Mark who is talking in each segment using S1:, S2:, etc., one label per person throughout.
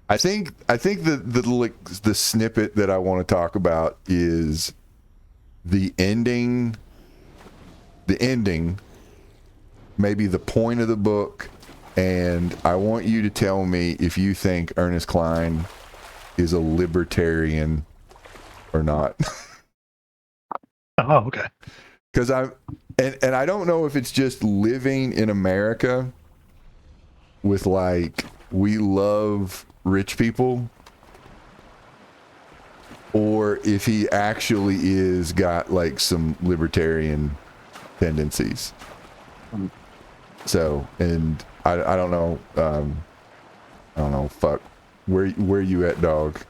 S1: I think the snippet that I want to talk about is the ending. The ending, maybe the point of the book, and I want you to tell me if you think Ernest Cline is a libertarian or not.
S2: Oh, okay.
S1: Because and I don't know if it's just living in America with like we love rich people, or if he actually is got like some libertarian tendencies. So, and I don't know, I don't know, fuck, where you at, dog?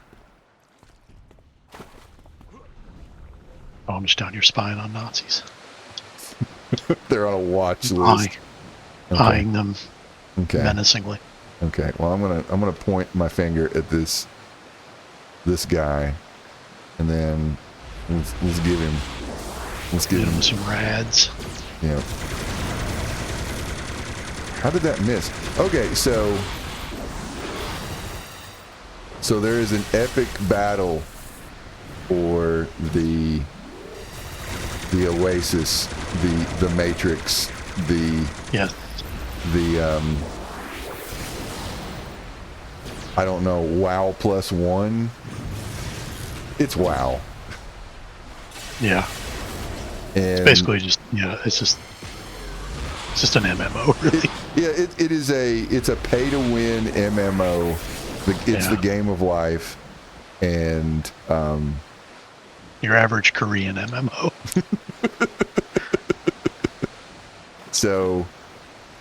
S2: Oh, I'm just down here spying on Nazis.
S1: They're on a watch list.
S2: Eyeing them
S1: Okay.
S2: menacingly.
S1: Okay. Well, I'm gonna point my finger at this guy, and then let's give him
S2: some rads.
S1: Yeah. How did that miss? Okay, so there is an epic battle for the Oasis, the Matrix, the I don't know, WoW plus one. It's WoW.
S2: Yeah.
S1: And
S2: it's basically just it's just an MMO, really.
S1: It's a pay to win MMO. It's the game of life, and
S2: your average Korean MMO.
S1: So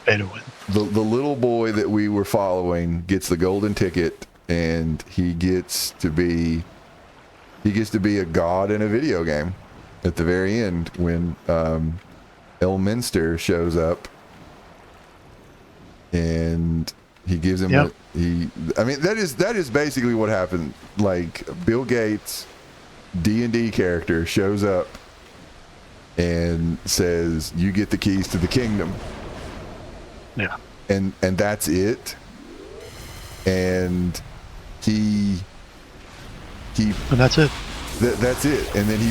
S2: pay to win.
S1: The little boy that we were following gets the golden ticket, and he gets to be a god in a video game at the very end when Elminster shows up, and he gives him that is basically what happened. Like, Bill Gates, D&D character, shows up and says, "You get the keys to the kingdom."
S2: Yeah.
S1: And that's it. And and
S2: that's it.
S1: That's it. And then he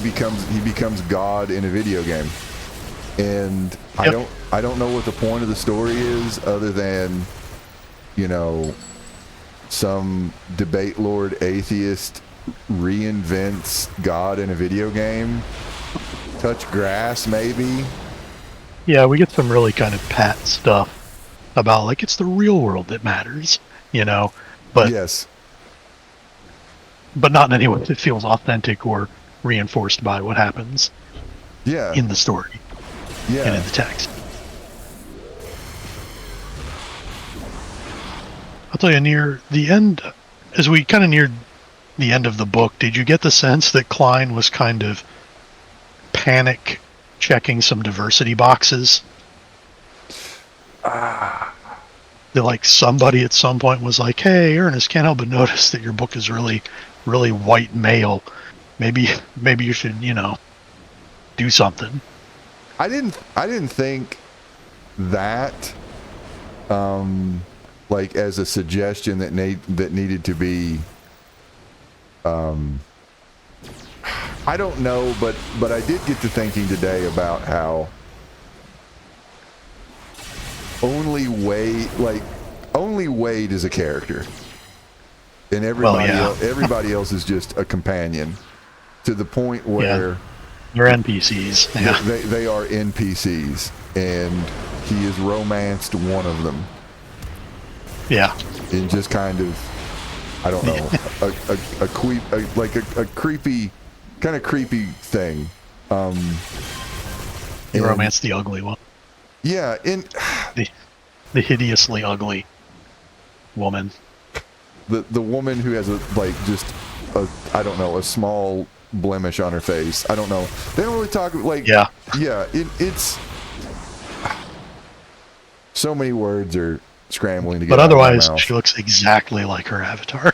S1: becomes God in a video game. And I don't know what the point of the story is, other than, some debate lord atheist reinvents God in a video game. Touch grass, maybe.
S2: Yeah, we get some really kind of pat stuff about, like, it's the real world that matters, but
S1: yes,
S2: but not in any way that feels authentic or reinforced by what happens in the story and in the text. I'll tell you, near the end, as we kind of neared the end of the book, did you get the sense that Cline was kind of panic checking some diversity boxes? That, like, somebody at some point was like, "Hey, Ernest, can't help but notice that your book is really, really white male. Maybe you should, do something."
S1: I didn't think that, like, as a suggestion that needed to be. I don't know, but I did get to thinking today about how only Wade is a character, and everybody else is just a companion, to the point where
S2: they're NPCs. Yeah.
S1: They are NPCs, and he has romanced one of them.
S2: Yeah.
S1: And just kind of, I don't know, a creepy, kind of creepy thing.
S2: He romanced the ugly one.
S1: Yeah, and
S2: the hideously ugly woman.
S1: The woman who has a small blemish on her face. I don't know. They don't really talk like.
S2: Yeah.
S1: Yeah. It's so many words are scrambling to get.
S2: But
S1: out
S2: otherwise,
S1: of my mouth.
S2: She looks exactly like her avatar.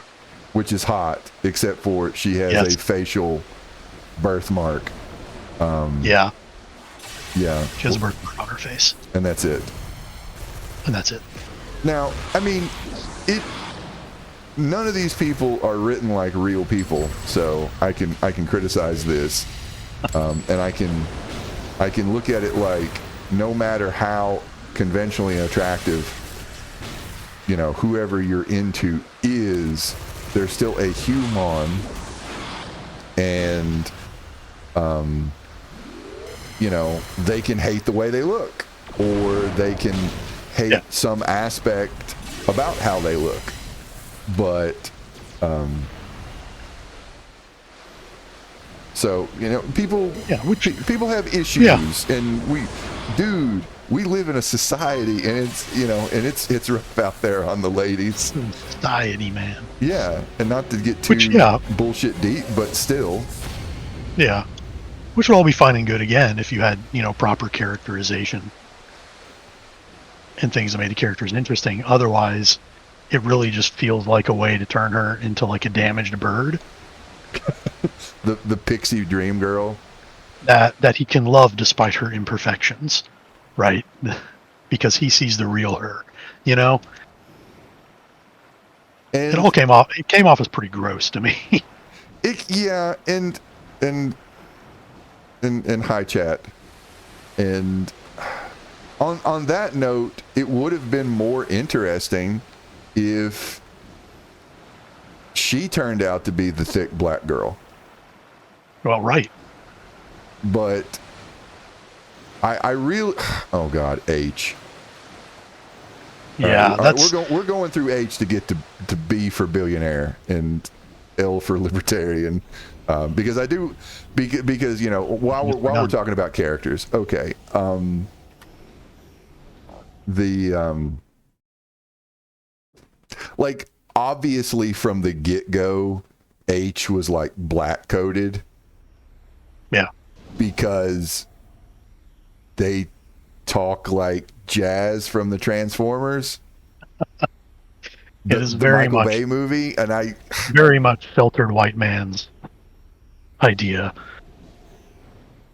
S1: Which is hot, except for she has a facial birthmark.
S2: Yeah.
S1: Yeah.
S2: She has a birthmark on her face.
S1: And that's it.
S2: And that's it.
S1: Now, I mean, none of these people are written like real people, so I can criticize this, and I can look at it like, no matter how conventionally attractive, you know, whoever you're into is, they're still a human, and you know, they can hate the way they look, or they can hate some aspect about how they look. But so, you know, people people have issues, and we live in a society, and it's, you know, and it's rough out there on the ladies.
S2: Society, man.
S1: Yeah, and not to get too bullshit deep, but still.
S2: Yeah. Which would all be fine and good again if you had, you know, proper characterization and things that made the characters interesting. Otherwise, it really just feels like a way to turn her into like a damaged bird.
S1: the pixie dream girl.
S2: That he can love despite her imperfections, right? Because he sees the real her, you know?
S1: And
S2: it came off as pretty gross to me.
S1: And hi chat. And on that note, it would have been more interesting if she turned out to be the thick black girl.
S2: Well, right.
S1: But I really, oh God, H.
S2: Yeah,
S1: that's we're going through H to get to B for billionaire and L for libertarian, because I do, because you know, while we're talking about characters, okay, like obviously from the get-go, H was like black coded.
S2: Yeah.
S1: Because they talk like Jazz from the Transformers.
S2: It is very
S1: Michael
S2: much
S1: Bay movie, and I
S2: very much filtered white man's idea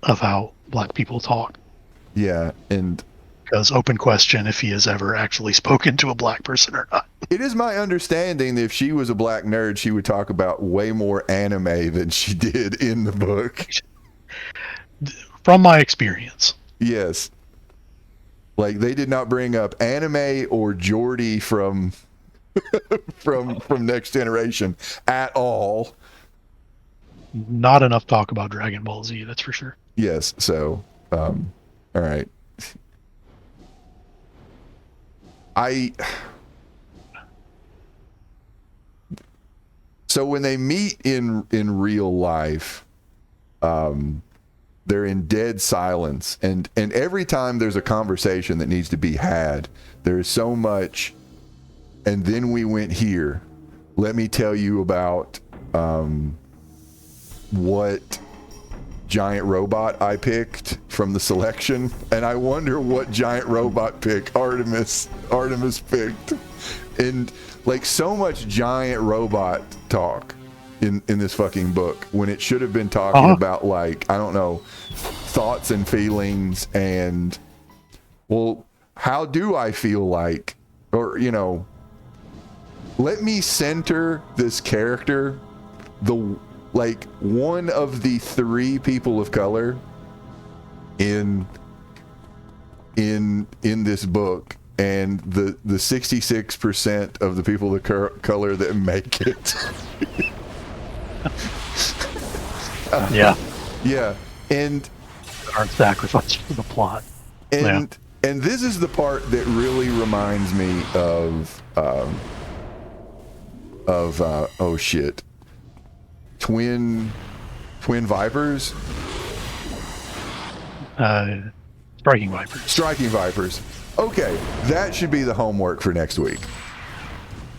S2: of how black people talk.
S1: Yeah, and
S2: because open question if he has ever actually spoken to a black person or not.
S1: It is my understanding that if she was a black nerd, she would talk about way more anime than she did in the book.
S2: From my experience.
S1: Yes. Like, they did not bring up anime or Geordie from from Next Generation at all.
S2: Not enough talk about Dragon Ball Z, that's for sure.
S1: Yes, so all right. So when they meet in real life, they're in dead silence, and every time there's a conversation that needs to be had, there's so much. And then we went here. Let me tell you about what giant robot I picked from the selection, and I wonder what giant robot pick Artemis picked. And like, so much giant robot talk in this fucking book, when it should have been talking about, like, I don't know, thoughts and feelings, and, well, how do I feel like, or, you know, let me center this character, like one of the three people of color in this book, and the 66% of the people of color that make it. Yeah, and
S2: aren't sacrificed for the plot.
S1: And this is the part that really reminds me of oh shit, Twin Vipers.
S2: Striking Vipers.
S1: Striking Vipers. Okay, that should be the homework for next week.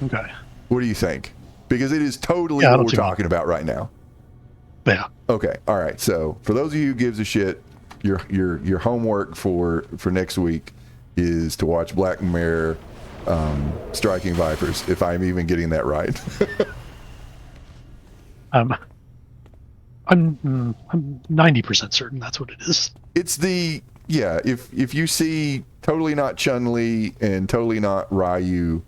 S2: Okay.
S1: What do you think? Because it is totally what we're talking about right now.
S2: Yeah.
S1: Okay. All right. So for those of you who gives a shit, your homework for next week is to watch Black Mirror, Striking Vipers, if I'm even getting that right.
S2: I'm 90% certain that's what it is.
S1: It's if you see totally not Chun-Li and totally not Ryu,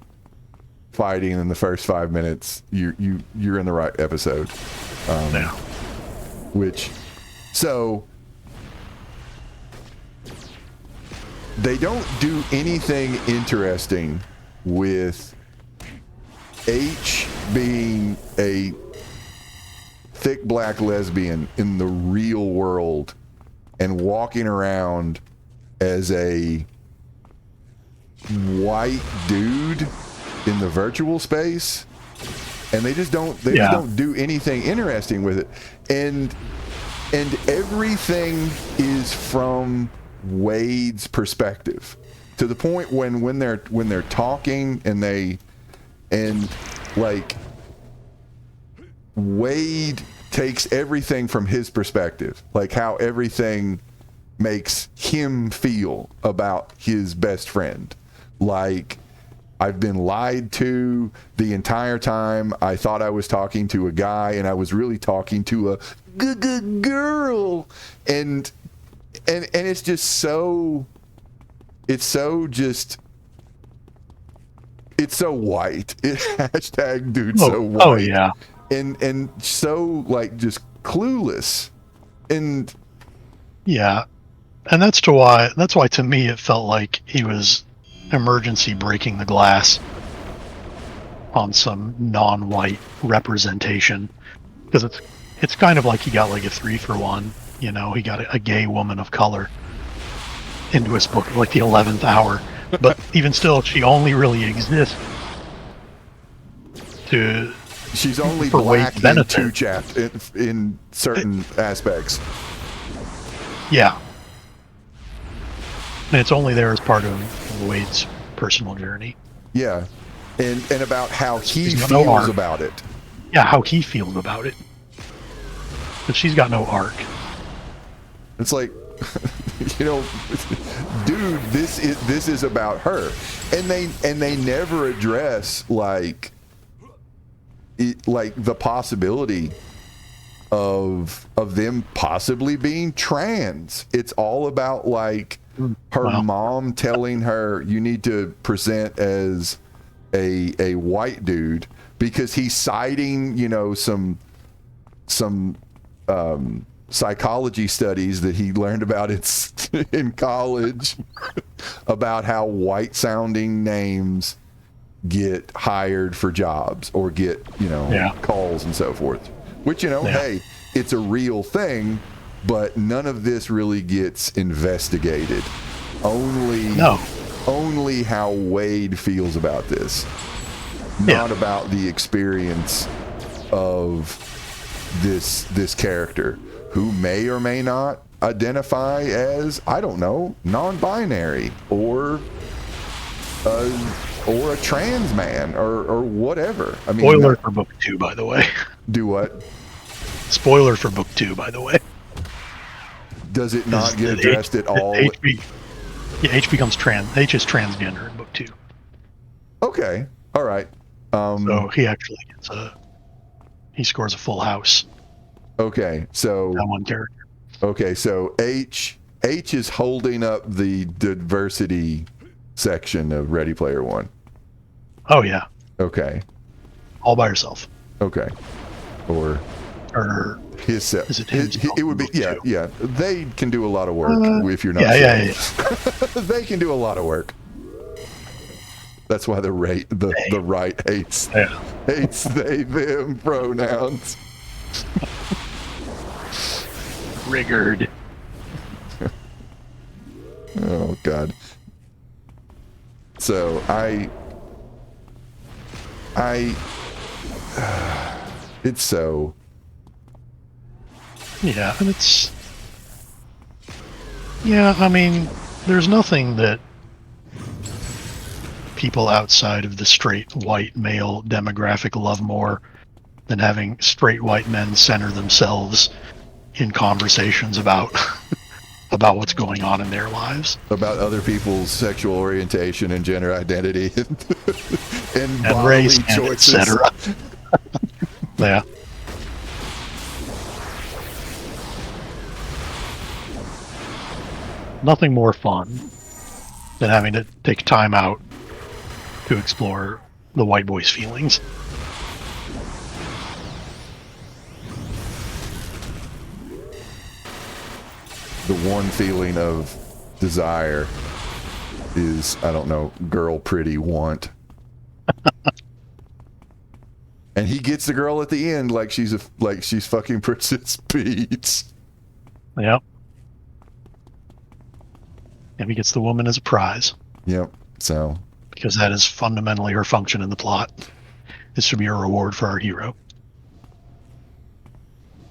S1: fighting in the first 5 minutes, you're in the right episode.
S2: Yeah.
S1: Which, so they don't do anything interesting with H being a thick black lesbian in the real world and walking around as a white dude in the virtual space, and they just don't do anything interesting with it, and everything is from Wade's perspective, to the point when they're talking and like Wade takes everything from his perspective, like how everything makes him feel about his best friend. Like, I've been lied to the entire time. I thought I was talking to a guy, and I was really talking to a girl. And it's just so, it's so white. Hashtag dude so white.
S2: Oh yeah.
S1: And so like just clueless. And
S2: yeah. And that's why to me it felt like he was emergency breaking the glass on some non-white representation, because it's kind of like he got like a 3-for-1. You know, he got a gay woman of color into his book like the 11th hour, but even still, she only really exists to.
S1: She's only
S2: for
S1: black
S2: Wade's benefit.
S1: in in certain aspects.
S2: Yeah. And it's only there as part of Wade's personal journey.
S1: Yeah. And about how he
S2: She's got no
S1: feels
S2: arc.
S1: about it.
S2: Yeah, how he feels about it. But she's got no arc.
S1: It's like, you know, dude, this is about her. And they never address like the possibility of them possibly being trans. It's all about like her mom telling her, you need to present as a white dude, because he's citing, you know, some psychology studies that he learned about in college about how white sounding names get hired for jobs or get, you know, calls and so forth, which, you know, hey, it's a real thing, but none of this really gets investigated. Only how Wade feels about this, not about the experience of this character, who may or may not identify as, I don't know, non-binary or a trans man or whatever. I mean,
S2: spoiler for book 2, by the way.
S1: Do what?
S2: Spoiler for book 2, by the way.
S1: Does it not get addressed at all?
S2: H becomes trans. H is transgender in book 2.
S1: Okay. All right.
S2: So he actually gets he scores a full house.
S1: Okay. So
S2: that one character.
S1: Okay. So H is holding up the diversity section of Ready Player One.
S2: Oh yeah.
S1: Okay.
S2: All by herself.
S1: Okay. Or his
S2: is it his?
S1: It would be yeah. They can do a lot of work if you're not.
S2: Yeah.
S1: They can do a lot of work. That's why the right hates they them pronouns.
S2: Triggered.
S1: Oh God. So it's so.
S2: Yeah, and it's. Yeah, I mean, there's nothing that people outside of the straight white male demographic love more than having straight white men center themselves in conversations about what's going on in their lives,
S1: about other people's sexual orientation and gender identity and
S2: race,
S1: choices,
S2: etc. Yeah. Nothing more fun than having to take time out to explore the white boy's feelings.
S1: The one feeling of desire is, I don't know, girl pretty want. And he gets the girl at the end like she's fucking Princess Peach.
S2: Yep. And he gets the woman as a prize.
S1: Yep. So.
S2: Because that is fundamentally her function in the plot. This should be a reward for our hero.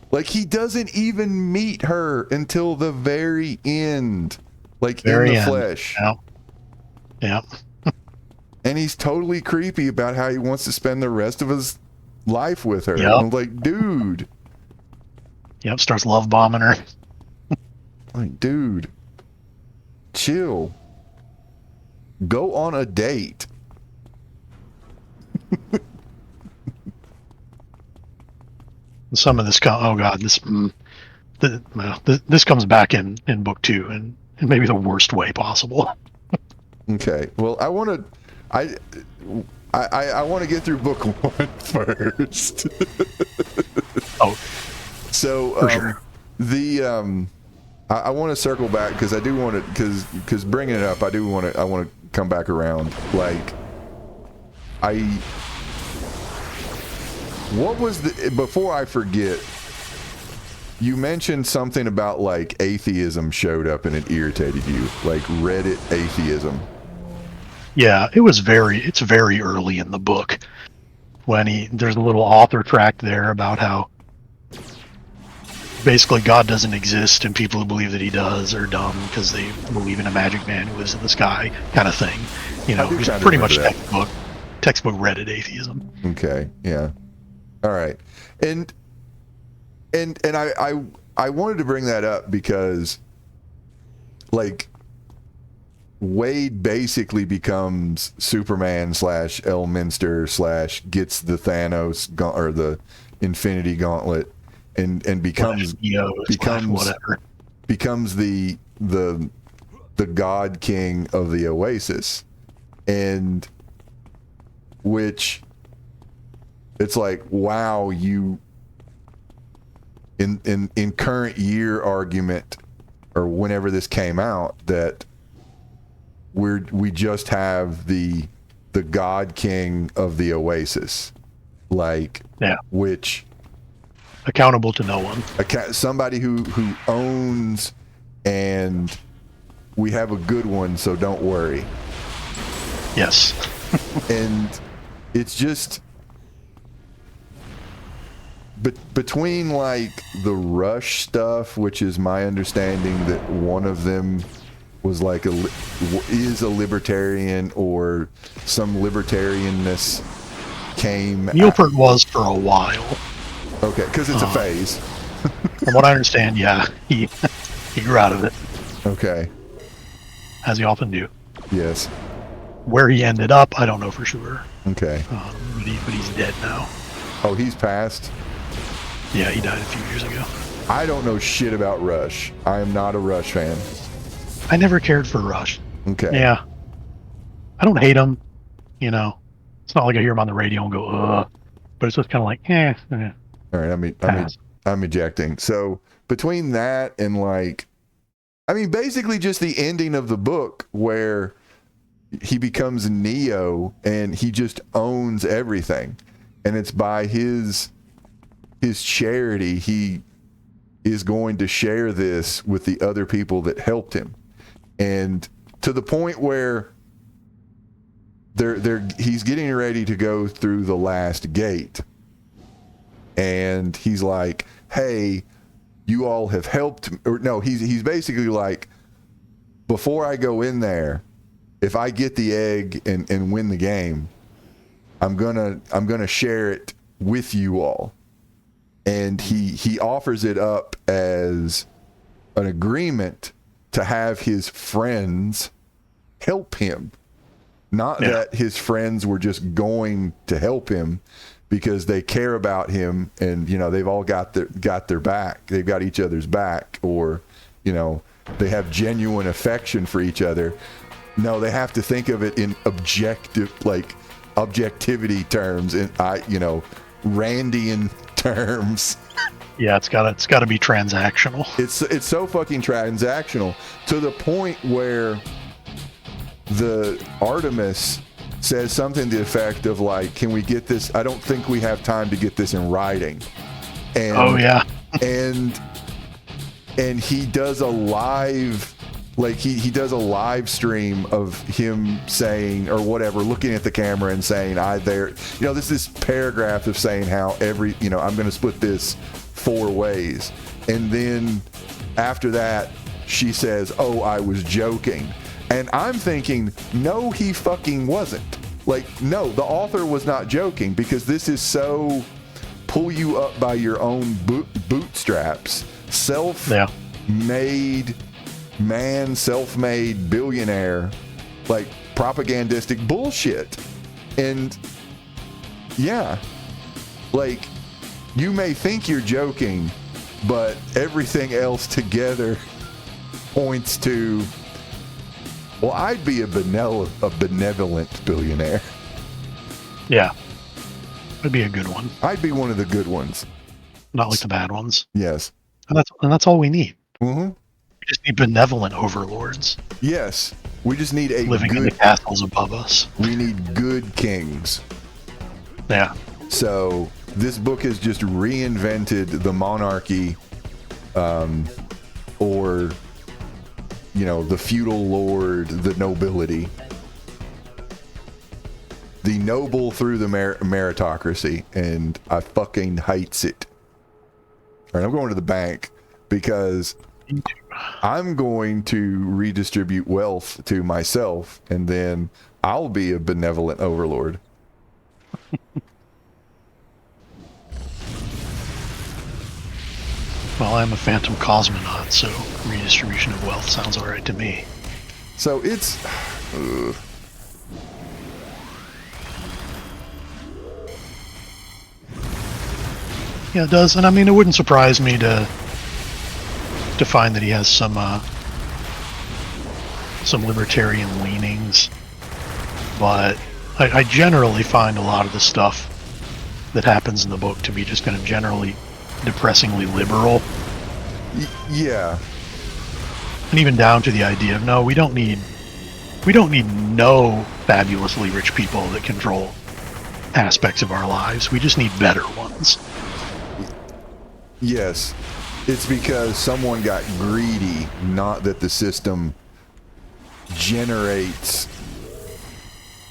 S1: Like, he doesn't even meet her until the very end. Like,
S2: Very
S1: in the
S2: end.
S1: flesh.
S2: Yep. Yep.
S1: And he's totally creepy about how he wants to spend the rest of his life with her.
S2: Yep.
S1: I'm like, dude.
S2: Yep, starts love bombing her.
S1: Like, dude. Chill. Go on a date.
S2: Some of this, this comes back in book 2 and in maybe the worst way possible.
S1: Okay. Well, I want to get through book 1 first.
S2: Oh,
S1: so
S2: for sure.
S1: I want to circle back because I do want to because bringing it up, I want to come back around. Like, what was before I forget, you mentioned something about like atheism showed up and it irritated you, like Reddit atheism.
S2: Yeah, it's very early in the book when there's a little author tract there about how basically God doesn't exist and people who believe that he does are dumb because they believe in a magic man who lives in the sky, kind of thing. You know, it's pretty much textbook Reddit atheism.
S1: Okay, yeah. All right. And I wanted to bring that up because, like, Wade basically becomes Superman / Elminster / gets the Thanos or the Infinity Gauntlet and becomes the God King of the Oasis, and which it's like, wow, you in current year argument or whenever this came out that we just have the God King of the Oasis, like,
S2: yeah,
S1: which
S2: accountable to no one,
S1: somebody who owns, and we have a good one, so don't worry.
S2: Yes.
S1: And it's just between like the Rush stuff, which is my understanding that one of them was like is a libertarian or some libertarianness came.
S2: Neilford was for a while.
S1: Okay, because it's a phase.
S2: From what I understand, yeah, he grew out of it.
S1: Okay.
S2: As you often do.
S1: Yes.
S2: Where he ended up, I don't know for sure.
S1: Okay.
S2: But he's dead now.
S1: Oh, he's passed?
S2: Yeah, he died a few years ago.
S1: I don't know shit about Rush. I am not a Rush fan.
S2: I never cared for Rush.
S1: Okay.
S2: Yeah. I don't hate him. You know, it's not like I hear him on the radio and go, ugh. But it's just kind of like,
S1: All right, I'm ejecting. So between that and like, I mean, basically just the ending of the book where he becomes Neo and he just owns everything, and it's by his charity. He is going to share this with the other people that helped him, and to the point where he's getting ready to go through the last gate, and he's like, hey, you all have helped me. Or no, he's basically like, before I go in there, if I get the egg and win the game, I'm gonna share it with you all. And he offers it up as an agreement to have his friends help him. Not that his friends were just going to help him because they care about him, and you know they've all got their back. They've got each other's back, or you know they have genuine affection for each other. No, they have to think of it in objective, like objectivity terms, and Randian terms.
S2: Yeah, it's got to be transactional.
S1: It's so fucking transactional to the point where the Artemis says something to the effect of like, "Can we get this? I don't think we have time to get this in writing." And,
S2: oh yeah,
S1: and he does a live, like he does a live stream of him saying or whatever, looking at the camera and saying, there's this paragraph of saying how I'm going to split this 4 ways, and then after that she says, "Oh, I was joking." And I'm thinking, no, he fucking wasn't. Like, no, the author was not joking, because this is so pull you up by your own bootstraps, self-made man, self-made billionaire, like propagandistic bullshit. And yeah, like, you may think you're joking, but everything else together points to, well, I'd be a benevolent billionaire.
S2: Yeah. That'd be a good one.
S1: I'd be one of the good ones.
S2: Not like the bad ones.
S1: Yes.
S2: And that's all we need.
S1: Mm-hmm.
S2: We just need benevolent overlords.
S1: Yes. We just need
S2: living in the castles above us.
S1: We need good kings.
S2: Yeah.
S1: So this book has just reinvented the monarchy, or the feudal lord, the nobility, the noble through the meritocracy, and I fucking hates it. All right, I'm going to the bank because I'm going to redistribute wealth to myself, and then I'll be a benevolent overlord.
S2: Well, I'm a phantom cosmonaut, so redistribution of wealth sounds all right to me.
S1: So it's...
S2: Yeah, it does. And I mean, it wouldn't surprise me to find that he has some libertarian leanings. But I generally find a lot of the stuff that happens in the book to be just kind of generally depressingly liberal.
S1: Yeah.
S2: And even down to the idea of, no, we don't need no fabulously rich people that control aspects of our lives. We just need better ones.
S1: Yes. It's because someone got greedy, not that the system generates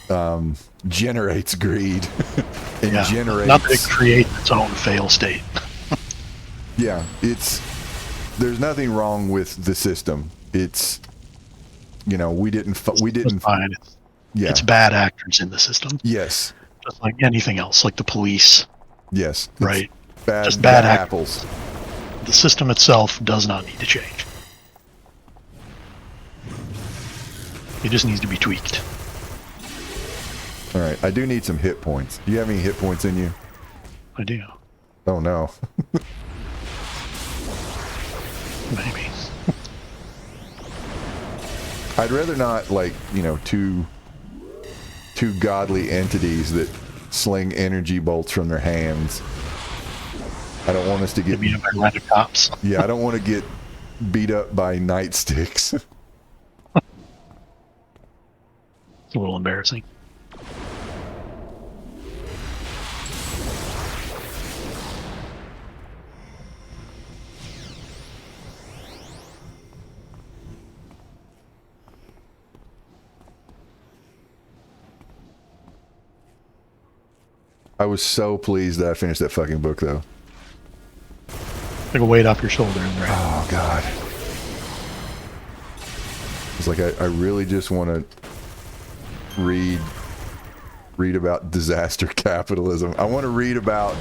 S1: greed. And generates,
S2: not that it creates its own fail state.
S1: Yeah, there's nothing wrong with the system. It's, we didn't.
S2: Fine. It's bad actors in the system.
S1: Yes.
S2: Just like anything else, like the police.
S1: Yes.
S2: Right.
S1: Just bad apples.
S2: The system itself does not need to change. It just needs to be tweaked.
S1: All right, I do need some hit points. Do you have any hit points in you?
S2: I do.
S1: Oh no.
S2: Maybe.
S1: I'd rather not, two godly entities that sling energy bolts from their hands. I don't want us to get
S2: beat up by random cops.
S1: Yeah, I don't want to get beat up by nightsticks.
S2: It's a little embarrassing.
S1: I was so pleased that I finished that fucking book, though.
S2: Like a weight off your shoulders, right?
S1: Oh, God. It's like I really just want to read about disaster capitalism. I want to read about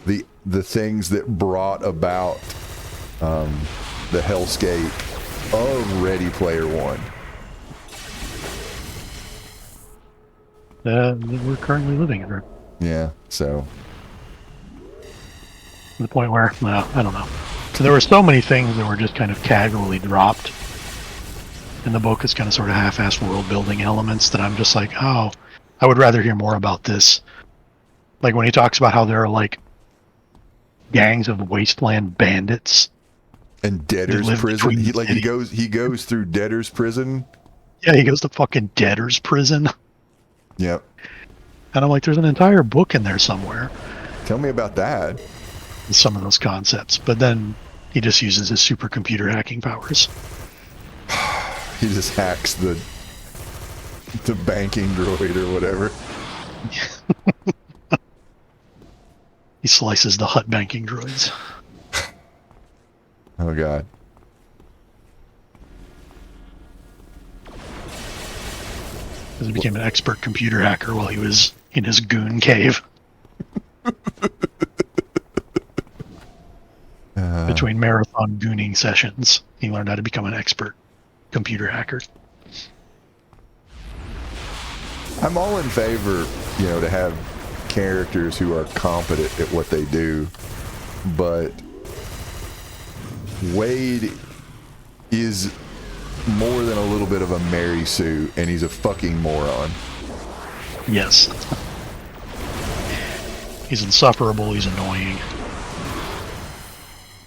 S1: the things that brought about the hellscape of Ready Player One.
S2: That we're currently living in.
S1: Yeah, so.
S2: To the point where, well, I don't know. So there were so many things that were just kind of casually dropped in the book as kind of sort of half-assed world-building elements that I'm just like, oh, I would rather hear more about this. Like when he talks about how there are like gangs of wasteland bandits
S1: And
S2: that
S1: debtor's
S2: live
S1: prison.
S2: between
S1: He
S2: the
S1: like
S2: cities.
S1: he goes through debtor's prison.
S2: Yeah, he goes to fucking debtor's prison.
S1: Yep.
S2: And I'm like, there's an entire book in there somewhere
S1: Tell me about that.
S2: with some of those concepts. But then he just uses his supercomputer hacking powers.
S1: He just hacks the banking droid or whatever.
S2: He slices the hut banking droids.
S1: Oh god.
S2: Because he became an expert computer hacker while he was in his goon cave. Between marathon gooning sessions, he learned how to become an expert computer hacker.
S1: I'm all in favor, to have characters who are competent at what they do, but Wade is more than a little bit of a Mary Sue, and he's a fucking moron.
S2: Yes. He's insufferable, he's annoying.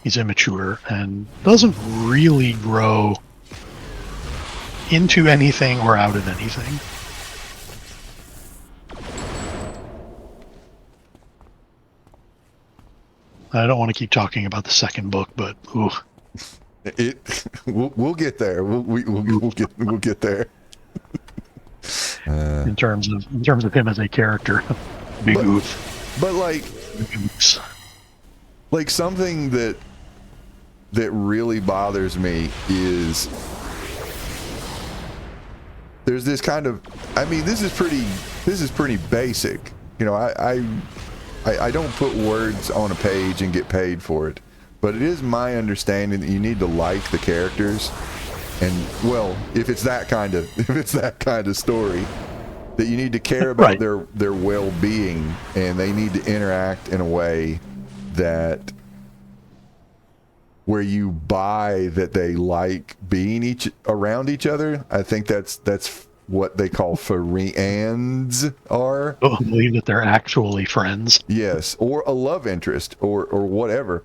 S2: He's immature and doesn't really grow into anything or out of anything. I don't want to keep talking about the second book, but ooh.
S1: We'll get there. We'll get there.
S2: In terms of him as a character, big oof.
S1: But like something that really bothers me is there's this kind of, this is pretty basic. I don't put words on a page and get paid for it, but it is my understanding that you need to like the characters, and well, if it's that kind of story, that you need to care about their well-being, and they need to interact in a way that where you buy that they like being around each other. I think that's what they call friends are.
S2: I don't believe that they're actually friends.
S1: Yes, or a love interest, or whatever.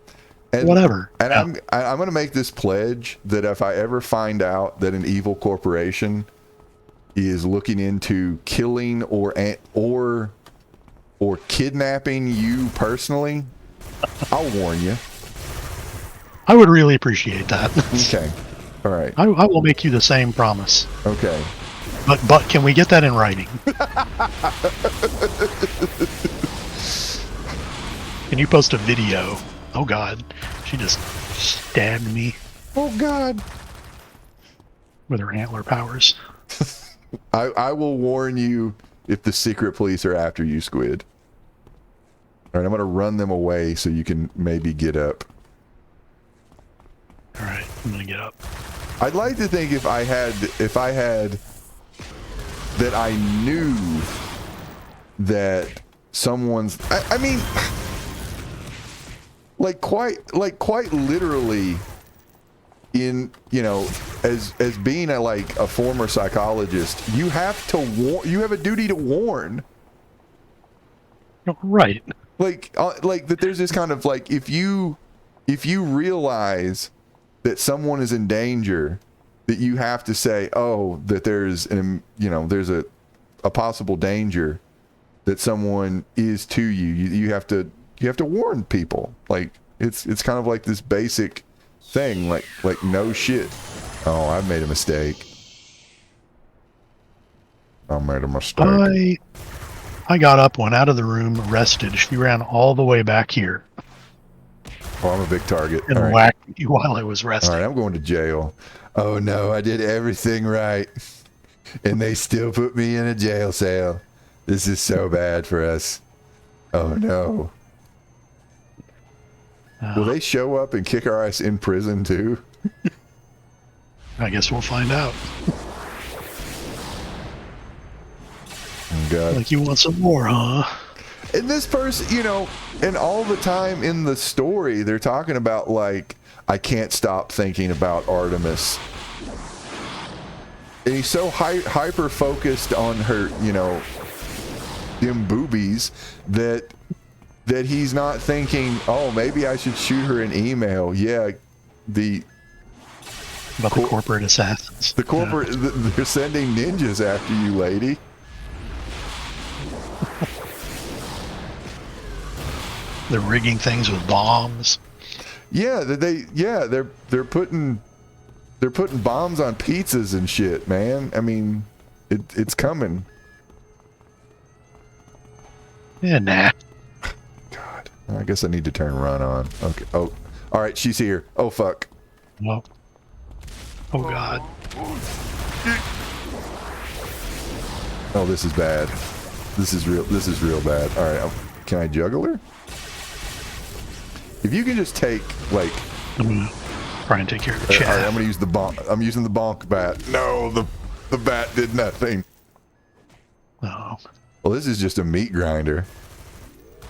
S1: And,
S2: whatever.
S1: And
S2: yeah.
S1: I'm going to make this pledge that if I ever find out that an evil corporation is looking into killing or kidnapping you personally, I'll warn you.
S2: I would really appreciate that.
S1: Okay. All right.
S2: I will make you the same promise.
S1: Okay.
S2: But can we get that in writing? Can you post a video? Oh God, she just stabbed me.
S1: Oh God.
S2: With her antler powers.
S1: I will warn you if the secret police are after you, Squid. All right, I'm going to run them away so you can maybe get up.
S2: All right, I'm going to get up.
S1: I'd like to think if I had that I knew that someone's quite literally in, as being a former psychologist, you have to you have a duty to warn.
S2: Right.
S1: Like that there's this kind of if you realize that someone is in danger, that you have to say, oh, that there's there's a possible danger that someone is to you. You have to warn people. Like it's kind of like this basic thing, like no shit. Oh, I made a mistake.
S2: I got up, went out of the room, rested. She ran all the way back here.
S1: Oh, I'm a big target.
S2: And whacked me while I was resting.
S1: All right, I'm going to jail. Oh no, I did everything right, and they still put me in a jail cell. This is so bad for us. Oh no. Will they show up and kick our ass in prison too?
S2: I guess we'll find out.
S1: Oh, God.
S2: Like, you want some more, huh?
S1: And this person, and all the time in the story, they're talking about, I can't stop thinking about Artemis. And he's so hyper-focused on her, them boobies that he's not thinking, oh, maybe I should shoot her an email. Yeah, the
S2: corporate assassins.
S1: The corporate, they're sending ninjas after you, lady.
S2: They're rigging things with bombs.
S1: Yeah, they're putting bombs on pizzas and shit, man. I mean, it's coming.
S2: Yeah, nah.
S1: God, I guess I need to turn run on. Okay. Oh, all right, she's here. Oh fuck.
S2: No. Oh god.
S1: Oh, this is bad. This is real bad. All right, can I juggle her? If you can just take, like...
S2: I'm gonna try and take care of the chat.
S1: All right, I'm gonna use the bonk. I'm using the bonk bat. No, the bat did nothing.
S2: Oh.
S1: Well, this is just a meat grinder.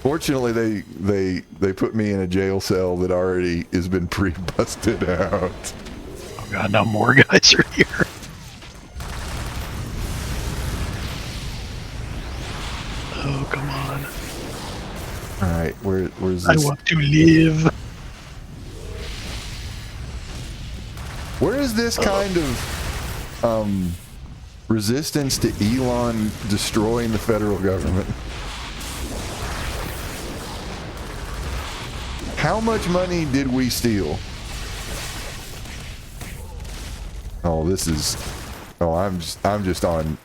S1: Fortunately, they put me in a jail cell that already has been pre-busted out.
S2: Oh god, now more guys are here. Oh, come on.
S1: All right, where's this?
S2: I want to live.
S1: Where is this kind of resistance to Elon destroying the federal government? How much money did we steal? Oh, this is... Oh, I'm just on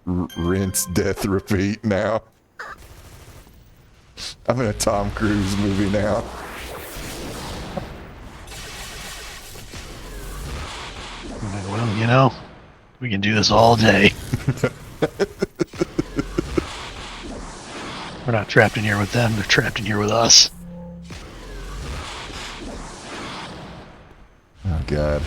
S1: rinse, death, repeat now. I'm in a Tom Cruise movie now.
S2: Well, you know, we can do this all day. We're not trapped in here with them, they're trapped in here with us.
S1: Oh, God.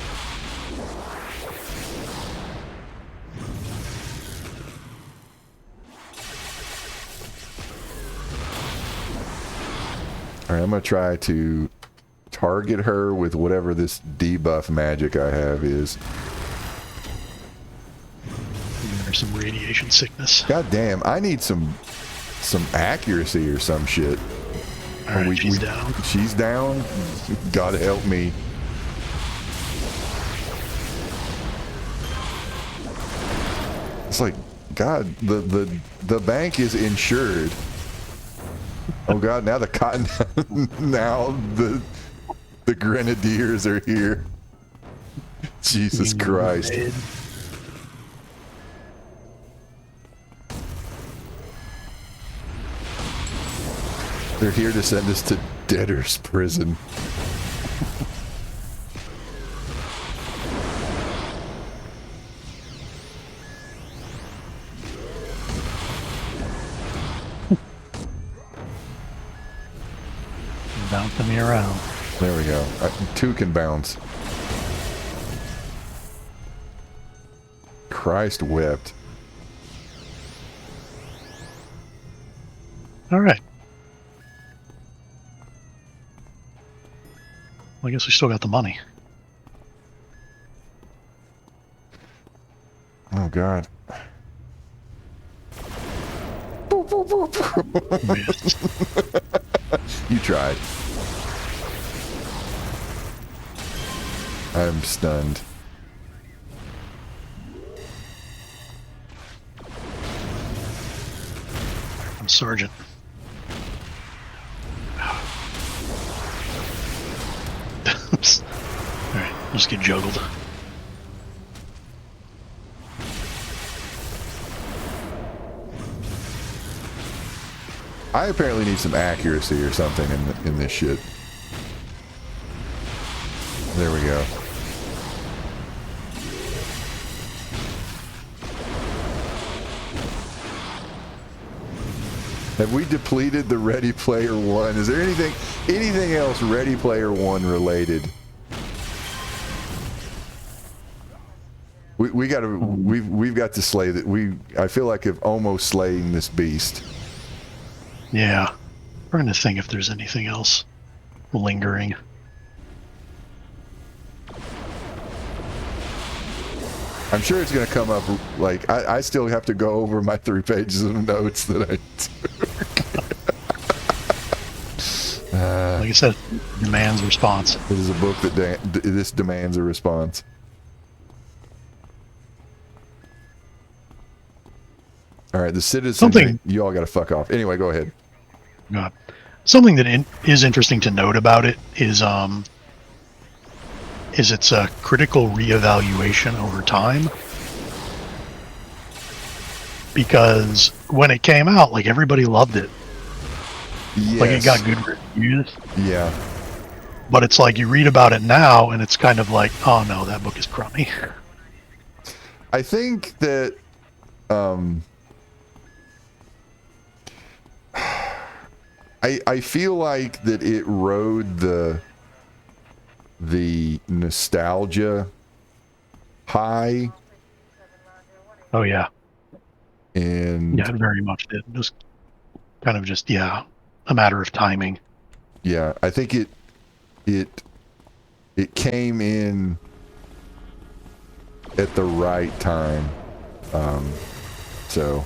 S1: All right, I'm going to try to target her with whatever this debuff magic I have is.
S2: There's some radiation sickness.
S1: God damn, I need some accuracy or some shit.
S2: All right, she's down.
S1: She's down? God help me. It's like, God, the bank is insured. Oh God, now the cotton, now the grenadiers are here. Jesus Christ. They're here to send us to debtor's prison.
S2: Bouncing me around.
S1: There we go. Two can bounce. Christ wept.
S2: All right. Well, I guess we still got the money.
S1: Oh God. You tried. I'm stunned.
S2: I'm Sergeant. Alright, let's get juggled.
S1: I apparently need some accuracy or something in this shit. There we go. Have we depleted the Ready Player One? Is there anything else Ready Player One related? We've got to slay that. I feel like I've almost slain this beast.
S2: Yeah. Trying to think if there's anything else lingering.
S1: I'm sure it's going to come up. Like I still have to go over my 3 pages of notes that I
S2: Like I said, demands response.
S1: It is a book that this demands a response. All right, the citizen. You all got to fuck off. Anyway, go ahead.
S2: Something that is interesting to note about it is its a critical reevaluation over time. Because when it came out, like everybody loved it.
S1: Yes.
S2: Like it got good reviews.
S1: Yeah.
S2: But it's like you read about it now, and it's kind of like, oh no, that book is crummy.
S1: I think that I feel like that it rode the nostalgia high.
S2: Oh yeah.
S1: And
S2: yeah, it very much did. Just kind of just a matter of timing.
S1: Yeah, I think it came in at the right time. So